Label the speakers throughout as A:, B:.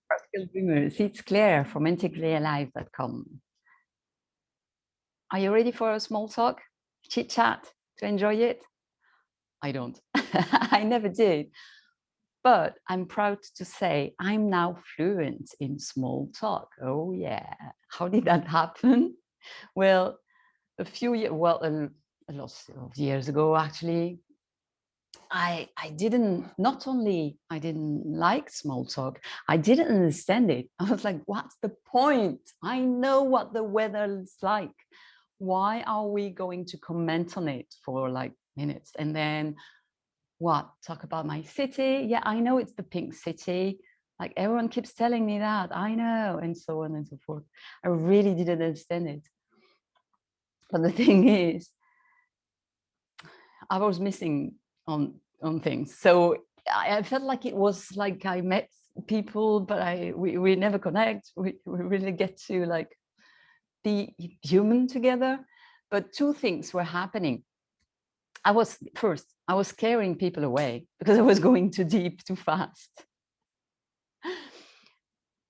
A: Practical Dreamers, it's Claire from integralive.com. Are you ready for a small talk? Chit chat to enjoy it? I don't. I never did. But I'm proud to say I'm now fluent in small talk. Oh, yeah. How did that happen? Well, a few years, well, a lot of years ago, actually, I didn't, not only I didn't like small talk, I didn't understand it. I was like, what's the point? I know what the weather is like. Why are we going to comment on it for like minutes? And then what? Talk about my city? Yeah, I know it's the pink city. Like everyone keeps telling me that. I know, and so on and so forth. I really didn't understand it. But the thing is, I was missing on things. So I felt like it was like I met people, but we never connect. We really get to like be human together. But two things were happening. I was scaring people away because I was going too deep, too fast.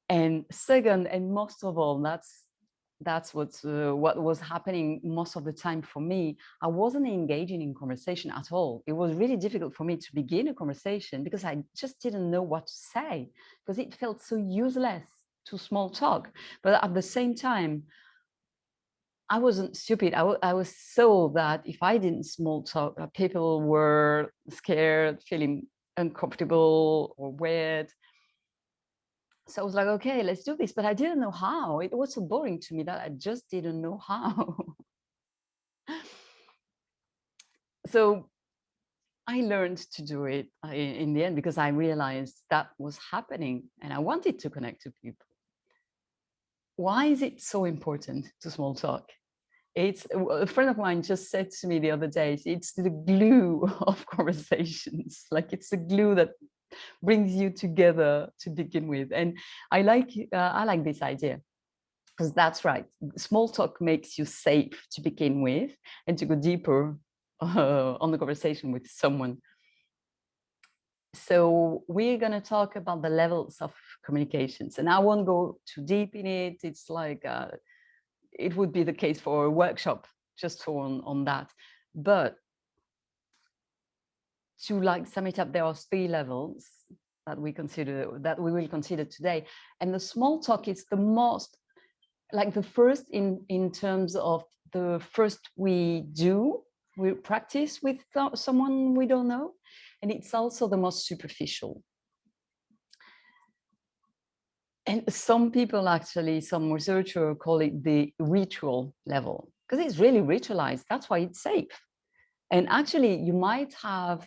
A: And second, and most of all, that's what was happening most of the time for me. I wasn't engaging in conversation at all. It was really difficult for me to begin a conversation because I just didn't know what to say, because it felt so useless to small talk. But at the same time, I wasn't stupid. I was so that if I didn't small talk, people were scared, feeling uncomfortable or weird. So I was like, okay, let's do this. But I didn't know how. It was so boring to me that I just didn't know how. So I learned to do it in the end because I realized that was happening and I wanted to connect to people. Why is it so important to small talk? It's a friend of mine just said to me the other day, it's the glue of conversations. Like it's the glue that brings you together to begin with. And I like this idea. Because that's right. Small talk makes you safe to begin with and to go deeper on the conversation with someone. So we're going to talk about the levels of communications. And I won't go too deep in it. It's like, it would be the case for a workshop just on that. But to like sum it up, there are three levels that we will consider today. And the small talk is the most, like the first in terms of the first we practice with someone we don't know, and it's also the most superficial. And some people actually, some researchers call it the ritual level because it's really ritualized. That's why it's safe. And actually you might have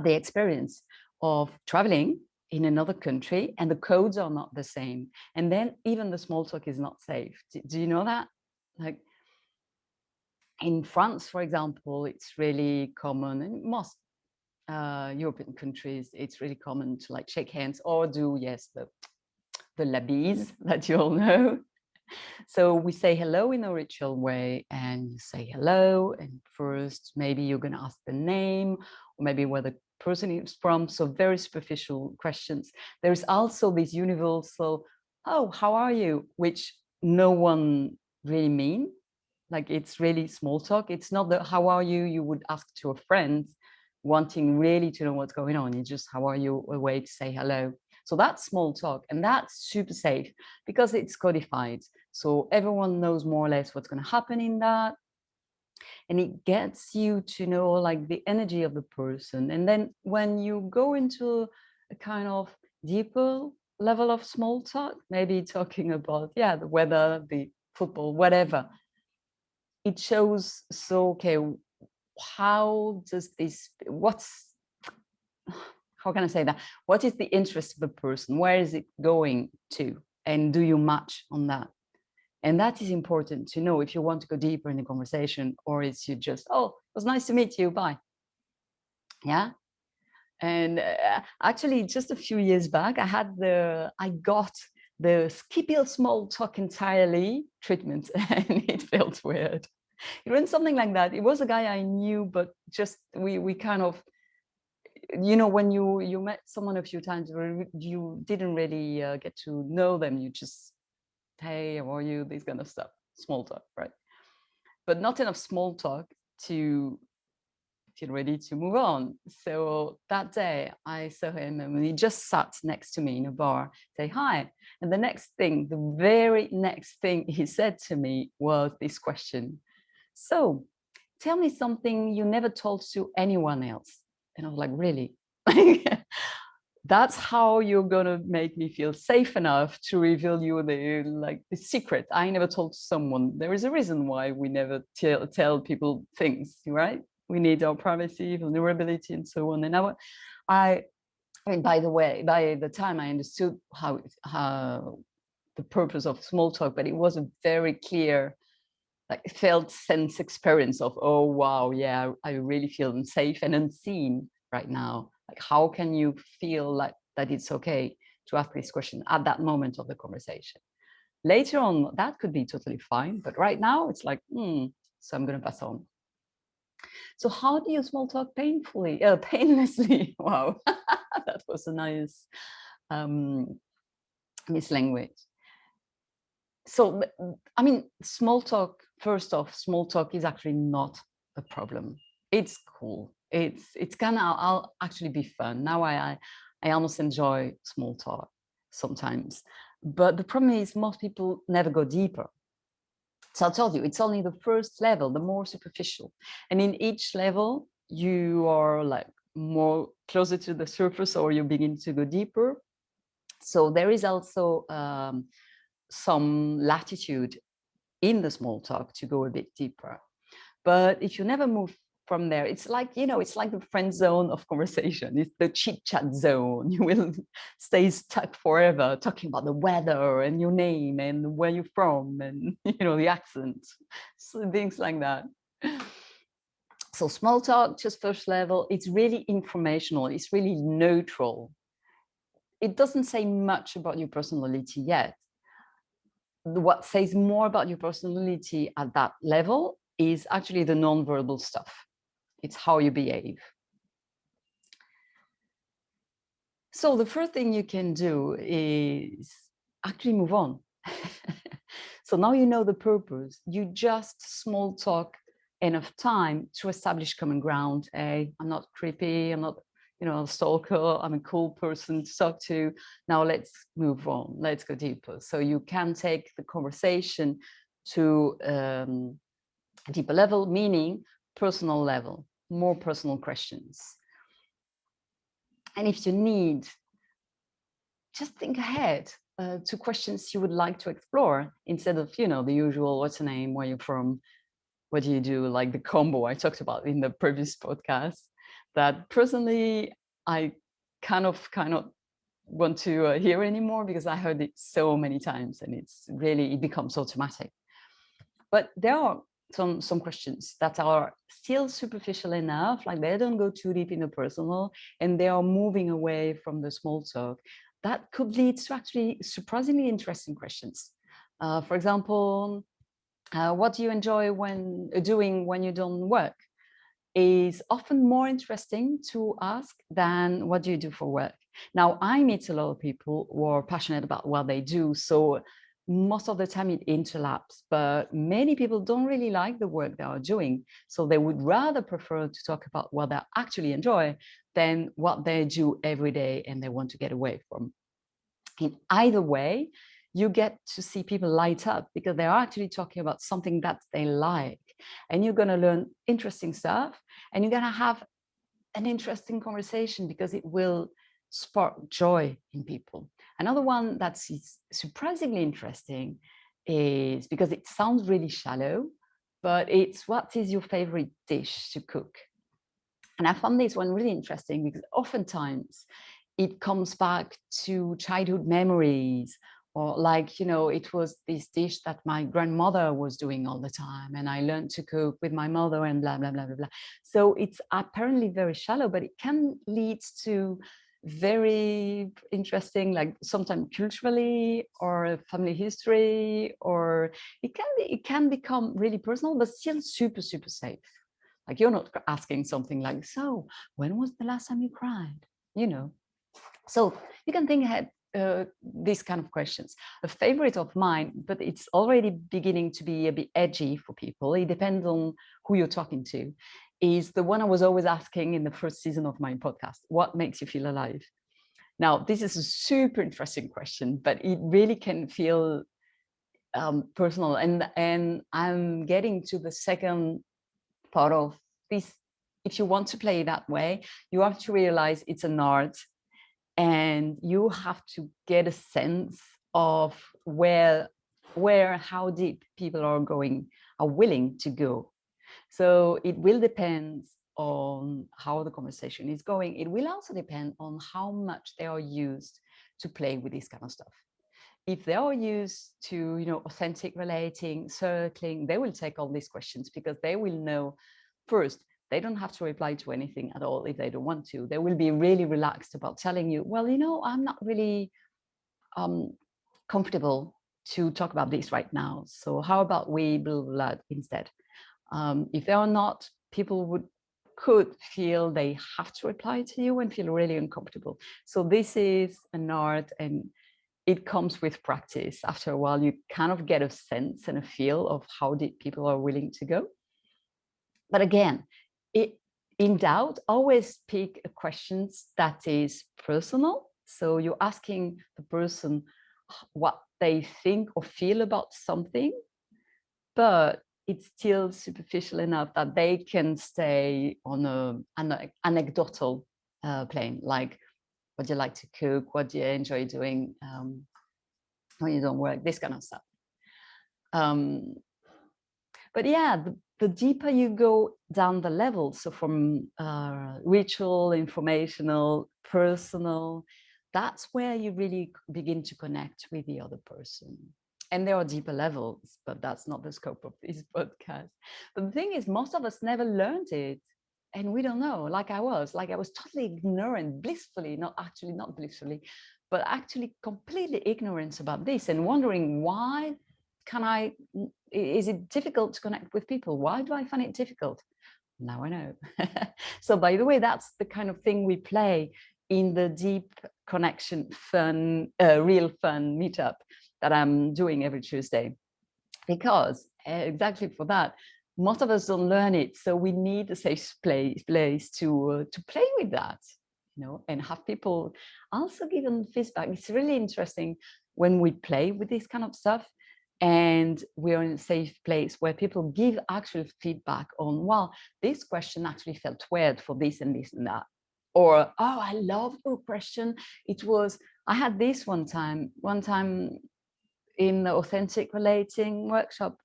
A: the experience of traveling in another country and the codes are not the same, and then even the small talk is not safe. Do you know that? Like in France, for example, it's really common, and most European countries, it's really common to like shake hands or do, yes, the la bise that you all know. So we say hello in a ritual way, and you say hello, and first maybe you're going to ask the name or maybe where the person is from. So very superficial questions. There's also this universal, oh, how are you, which no one really mean. Like it's really small talk. It's not the how are you would ask to a friend wanting really to know what's going on. It's just how are you, a way to say hello. So that's small talk, and that's super safe because it's codified. So everyone knows more or less what's going to happen in that. And it gets you to know like the energy of the person. And then when you go into a kind of deeper level of small talk, maybe talking about, yeah, the weather, the football, whatever, it shows, so, okay, how does this, how can I say that? What is the interest of the person? Where is it going to? And do you match on that? And that is important to know if you want to go deeper in the conversation, or is you just, oh, it was nice to meet you, bye. Yeah. And actually, just a few years back, I got the skip your small talk entirely treatment, and it felt weird. It went something like that. It was a guy I knew, but just we kind of you know, when you met someone a few times where you didn't really get to know them, you just, hey, how are you, this kind of stuff, small talk, right? But not enough small talk to feel ready to move on. So that day I saw him and he just sat next to me in a bar, say hi. And the next thing, the very next thing he said to me was this question: so tell me something you never told to anyone else. And I was like, really? That's how you're gonna make me feel safe enough to reveal you the secret I never told someone. There is a reason why we never tell people things, right? We need our privacy, vulnerability, and so on. And I mean, by the way, by the time I understood how the purpose of small talk, but it was a very clear, like, felt sense experience of, oh wow, yeah, I really feel unsafe and unseen right now. Like, how can you feel like that it's okay to ask this question at that moment of the conversation? Later on, that could be totally fine, but right now it's like, so I'm going to pass on. So how do you small talk painlessly? Wow, that was a nice mislanguage. So, I mean, small talk, first off, small talk is actually not a problem. It's cool. It's gonna, I'll actually be fun. Now I almost enjoy small talk sometimes. But the problem is most people never go deeper. So I told you, it's only the first level, the more superficial. And in each level, you are like more closer to the surface, or you begin to go deeper. So there is also some latitude in the small talk to go a bit deeper. But if you never move from there, it's like, you know, it's like the friend zone of conversation. It's the chit-chat zone. You will stay stuck forever talking about the weather and your name and where you're from and, you know, the accent, so things like that. So small talk, just first level, it's really informational. It's really neutral. It doesn't say much about your personality yet. What says more about your personality at that level is actually the non-verbal stuff. It's how you behave. So the first thing you can do is actually move on. So now you know the purpose. You just small talk enough time to establish common ground. Hey, I'm not creepy. I'm not, you know, a stalker. I'm a cool person to talk to. Now let's move on. Let's go deeper. So you can take the conversation to a deeper level, meaning personal level, more personal questions. And if you need, just think ahead to questions you would like to explore instead of, you know, the usual, what's your name, where you're from, what do you do, like the combo I talked about in the previous podcast. That personally, I kind of want to hear anymore, because I heard it so many times and it becomes automatic. But there are some questions that are still superficial enough, like they don't go too deep in the personal, and they are moving away from the small talk. That could lead to actually surprisingly interesting questions. For example, what do you enjoy doing when you don't work? Is often more interesting to ask than what do you do for work. Now, I meet a lot of people who are passionate about what they do, so most of the time it interlaps, but many people don't really like the work they are doing, so they would rather prefer to talk about what they actually enjoy than what they do every day and they want to get away from. In either way, you get to see people light up because they're actually talking about something that they like, and you're going to learn interesting stuff, and you're going to have an interesting conversation because it will spark joy in people. Another one that's surprisingly interesting is, because it sounds really shallow, but it's, what is your favorite dish to cook? And I found this one really interesting because oftentimes it comes back to childhood memories, or like, you know, it was this dish that my grandmother was doing all the time and I learned to cook with my mother and blah, blah, blah, blah, blah. So it's apparently very shallow, but it can lead to very interesting, like sometimes culturally or family history, or it can become really personal, but still super, super safe. Like you're not asking something like, so when was the last time you cried? You know, so you can think ahead these kind of questions. A favorite of mine, but it's already beginning to be a bit edgy for people. It depends on who you're talking to, is the one I was always asking in the first season of my podcast. What makes you feel alive? Now, this is a super interesting question, but it really can feel personal. And I'm getting to the second part of this. If you want to play that way, you have to realize it's an art, and you have to get a sense of how deep people are willing to go. So it will depend on how the conversation is going. It will also depend on how much they are used to play with this kind of stuff. If they are used to, authentic relating, circling, they will take all these questions because they will know first, they don't have to reply to anything at all if they don't want to. They will be really relaxed about telling you, well, I'm not really comfortable to talk about this right now. So how about we blah, blah, blah instead? If they are not, people could feel they have to reply to you and feel really uncomfortable. So this is an art, and it comes with practice. After a while, you kind of get a sense and a feel of how deep people are willing to go. But again, in doubt, always pick a question that is personal. So you're asking the person what they think or feel about something, but it's still superficial enough that they can stay on an anecdotal plane, like what do you like to cook, what do you enjoy doing when you don't work, this kind of stuff. But yeah, the deeper you go down the level, so from ritual, informational, personal, that's where you really begin to connect with the other person. And there are deeper levels, but that's not the scope of this podcast. But the thing is, most of us never learned it. And we don't know, like I was totally ignorant, not blissfully, but actually completely ignorant about this and wondering why is it difficult to connect with people? Why do I find it difficult? Now I know. So by the way, that's the kind of thing we play in the deep connection fun, real fun meetup that I'm doing every Tuesday, because exactly for that, most of us don't learn it. So we need a safe place to play with that, and have people also give them feedback. It's really interesting when we play with this kind of stuff and we're in a safe place where people give actual feedback on, well, this question actually felt weird for this and this and that. Or, oh, I love your question. I had this one time in the authentic relating workshop.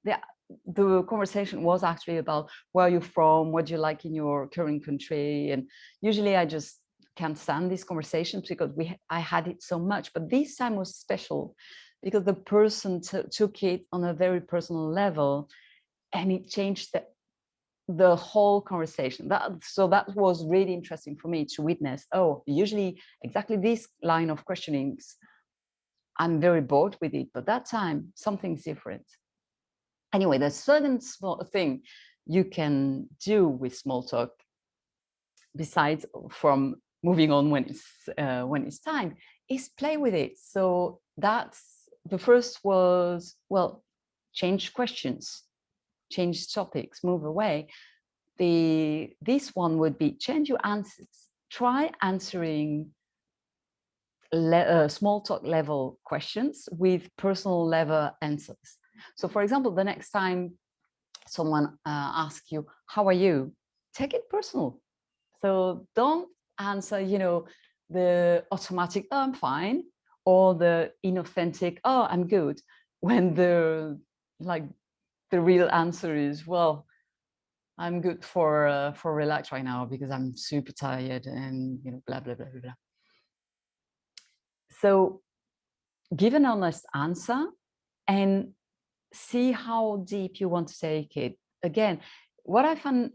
A: The conversation was actually about where you're from, what you like in your current country. And usually I just can't stand these conversations because I had it so much. But this time was special because the person took it on a very personal level, and it changed the whole conversation. So that was really interesting for me to witness. Oh, usually exactly this line of questionings, I'm very bored with it, but that time something's different. Anyway, the second small thing you can do with small talk, besides from moving on when it's time, is play with it. So that's the first was, well, change questions, change topics, move away. This one would be change your answers. Try answering small talk level questions with personal level answers. So for example, the next time someone asks you, how are you? Take it personal. So don't answer, the automatic, oh, I'm fine, or the inauthentic, oh, I'm good, when the real answer is, well, I'm good for relax right now because I'm super tired and blah blah blah blah blah. So give an honest answer and see how deep you want to take it. Again, what I find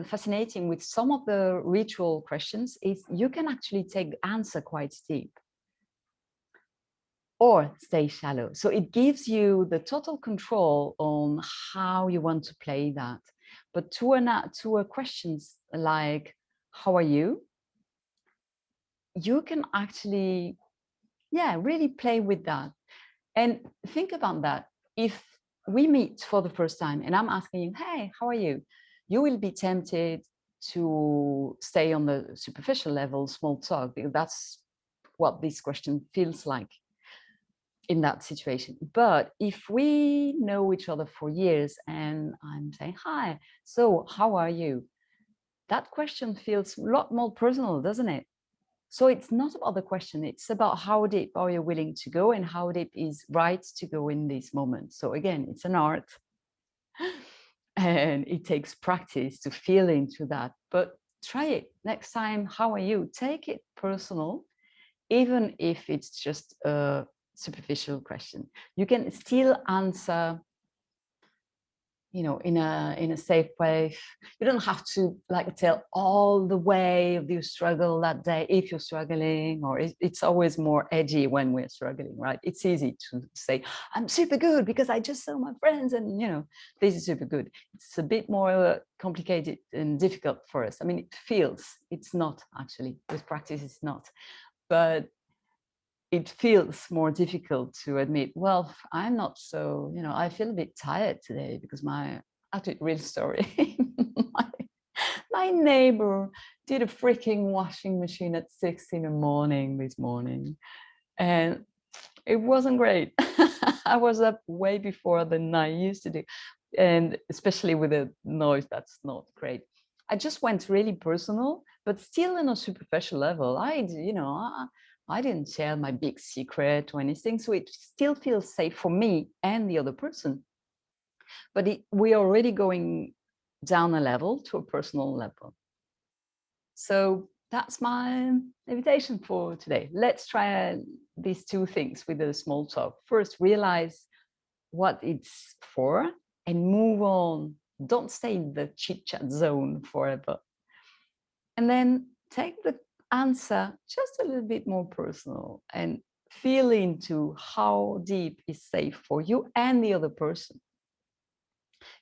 A: fascinating with some of the ritual questions is you can actually take the answer quite deep or stay shallow. So it gives you the total control on how you want to play that. But to a questions like, how are you? You can actually, yeah, really play with that. And think about that. If we meet for the first time and I'm asking you, hey, how are you? You will be tempted to stay on the superficial level, small talk, because that's what this question feels like in that situation. But if we know each other for years and I'm saying, hi, so how are you? That question feels a lot more personal, doesn't it? So it's not about the question, it's about how deep are you willing to go and how deep is right to go in this moment. So again, it's an art and it takes practice to feel into that. But try it next time. How are you? Take it personal, even if it's just a superficial question. You can still answer, you know, in a safe way. You don't have to like tell all the way of your struggle that day if you're struggling, or it's always more edgy when we're struggling, right? It's easy to say I'm super good because I just saw my friends and you know this is super good. It's a bit more complicated and difficult for us. I mean, it feels, it's not actually, with practice it's not, but it feels more difficult to admit, well, I'm not so, you know, I feel a bit tired today because actually, real story. my, my neighbor did a freaking washing machine at 6 in the morning this morning. And it wasn't great. I was up way before than I used to do. And especially with the noise, that's not great. I just went really personal, but still in a superficial level. I didn't share my big secret or anything. So it still feels safe for me and the other person. But we're already going down a level to a personal level. So that's my invitation for today. Let's try these two things with a small talk. First, realize what it's for and move on. Don't stay in the chit-chat zone forever. And then take the answer just a little bit more personal and feel into how deep is safe for you and the other person.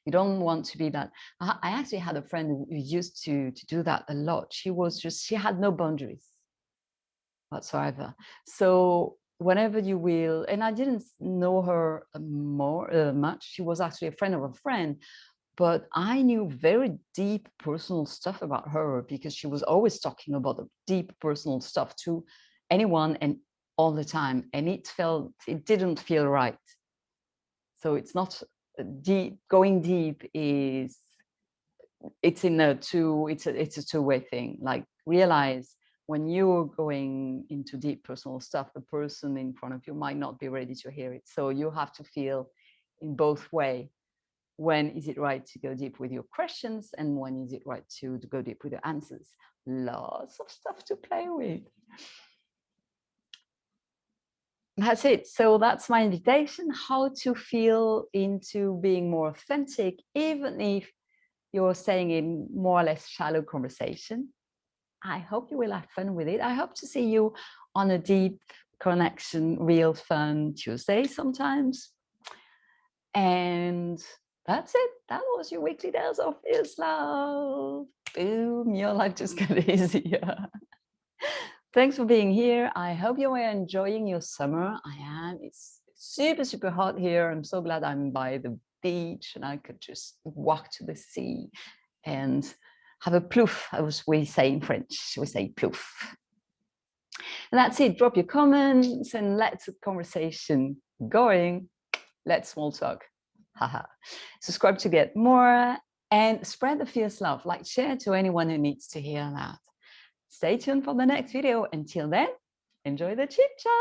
A: You don't want to be that. I actually had a friend who used to do that a lot. She had no boundaries whatsoever. So whenever you will, and I didn't know her much. She was actually a friend of a friend, but I knew very deep personal stuff about her because she was always talking about the deep personal stuff to anyone and all the time. And it didn't feel right. So it's not deep. Going deep is, it's a two-way thing. Like, realize when you're going into deep personal stuff, the person in front of you might not be ready to hear it. So you have to feel in both way. When is it right to go deep with your questions and when is it right to go deep with your answers? Lots of stuff to play with. That's it. So that's my invitation, how to feel into being more authentic, even if you're staying in more or less shallow conversation. I hope you will have fun with it. I hope to see you on a deep connection, real fun Tuesday sometimes. And that's it. That was your weekly dose of Fierce Love. Boom, your life just got easier. Thanks for being here. I hope you are enjoying your summer. I am. It's super, super hot here. I'm so glad I'm by the beach and I could just walk to the sea and have a plouf, as we say in French. We say plouf. And that's it. Drop your comments and let's conversation going. Let's small talk. Haha. Subscribe to get more and spread the fierce love. Like, share to anyone who needs to hear that. Stay tuned for the next video. Until then, enjoy the chit chat.